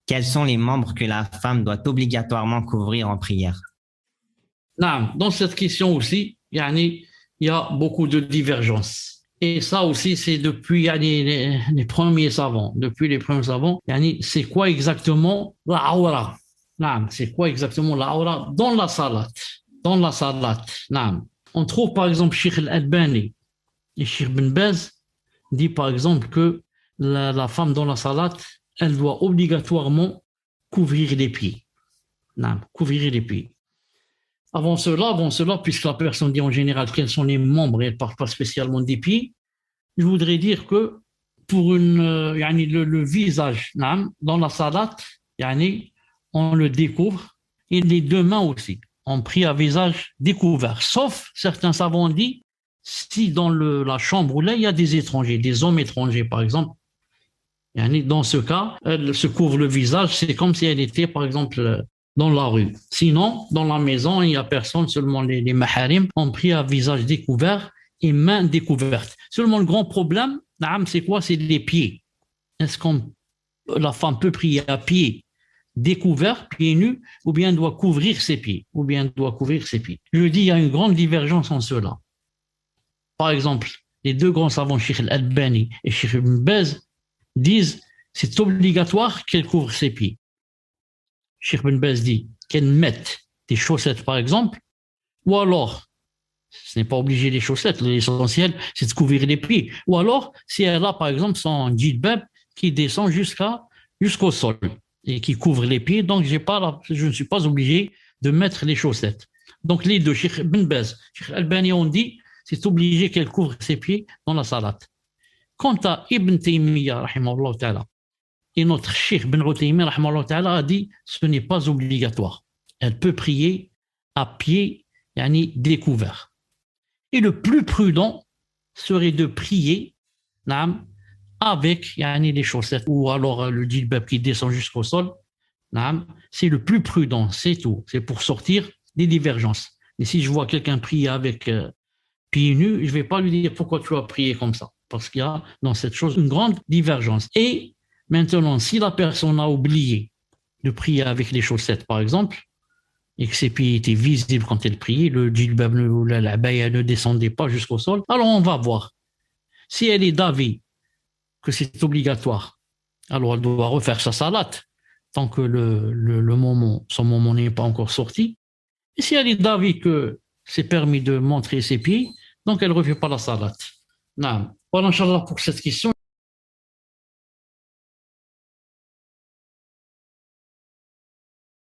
Quels sont les membres que la femme doit obligatoirement couvrir en prière? Non, dans cette question aussi, il y a beaucoup de divergences. Et ça aussi, c'est depuis les premiers savants. Depuis les premiers savants, c'est quoi exactement la aura? Non, c'est quoi exactement la aura dans la salat? Dans la salat, non. On trouve par exemple Sheikh Al-Albani et Sheikh Ben Baz dit par exemple que la femme dans la salat, elle doit obligatoirement couvrir les pieds. Non, couvrir les pieds. Avant cela, puisque la personne dit en général quels sont les membres et elle ne parle pas spécialement des pieds, je voudrais dire que pour le visage, dans la salat, on le découvre et les deux mains aussi. On prie à visage découvert. Sauf, certains savants disent, si dans la chambre où là, il y a des étrangers, des hommes étrangers par exemple, dans ce cas, elle se couvre le visage, c'est comme si elle était par exemple dans la rue. Sinon, dans la maison, il n'y a personne, seulement les maharim, on prie à visage découvert et mains découvertes. Seulement le grand problème, c'est quoi? C'est les pieds. Est-ce que la femme peut prier à pieds découverts, pieds nus, ou bien doit couvrir ses pieds, ou bien doit couvrir ses pieds? Je dis, il y a une grande divergence en cela. Par exemple, les deux grands savants, Sheikh Al-Albani et Sheikh Ibn Baz, disent c'est obligatoire qu'elle couvre ses pieds. Sheikh Ben Baz dit qu'elle mette des chaussettes, par exemple, ou alors, ce n'est pas obligé les chaussettes, l'essentiel, c'est de couvrir les pieds. Ou alors, si elle a, par exemple, son djilbab qui descend jusqu'au sol et qui couvre les pieds, donc je ne suis pas obligé de mettre les chaussettes. Donc, les deux, Sheikh Ben Baz, Sheikh Albani, ont dit c'est obligé qu'elle couvre ses pieds dans la salat. Quant à Ibn Taymiyyah, rahimahullah ta'ala, et notre Cheikh Ben Uthaymeen a dit ce n'est pas obligatoire. Elle peut prier à pied découvert. Et le plus prudent serait de prier avec les chaussettes ou alors le djilbab qui descend jusqu'au sol. C'est le plus prudent, c'est tout. C'est pour sortir des divergences. Et si je vois quelqu'un prier avec pieds nus, je ne vais pas lui dire pourquoi tu as prié comme ça. Parce qu'il y a dans cette chose une grande divergence. Et maintenant, si la personne a oublié de prier avec les chaussettes, par exemple, et que ses pieds étaient visibles quand elle priait, le djilbab ou l'abaya ne descendait pas jusqu'au sol, alors on va voir. Si elle est d'avis que c'est obligatoire, alors elle doit refaire sa salat tant que son moment n'est pas encore sorti. Et si elle est d'avis que c'est permis de montrer ses pieds, donc elle ne refait pas la salat. Voilà, Inch'Allah, pour cette question.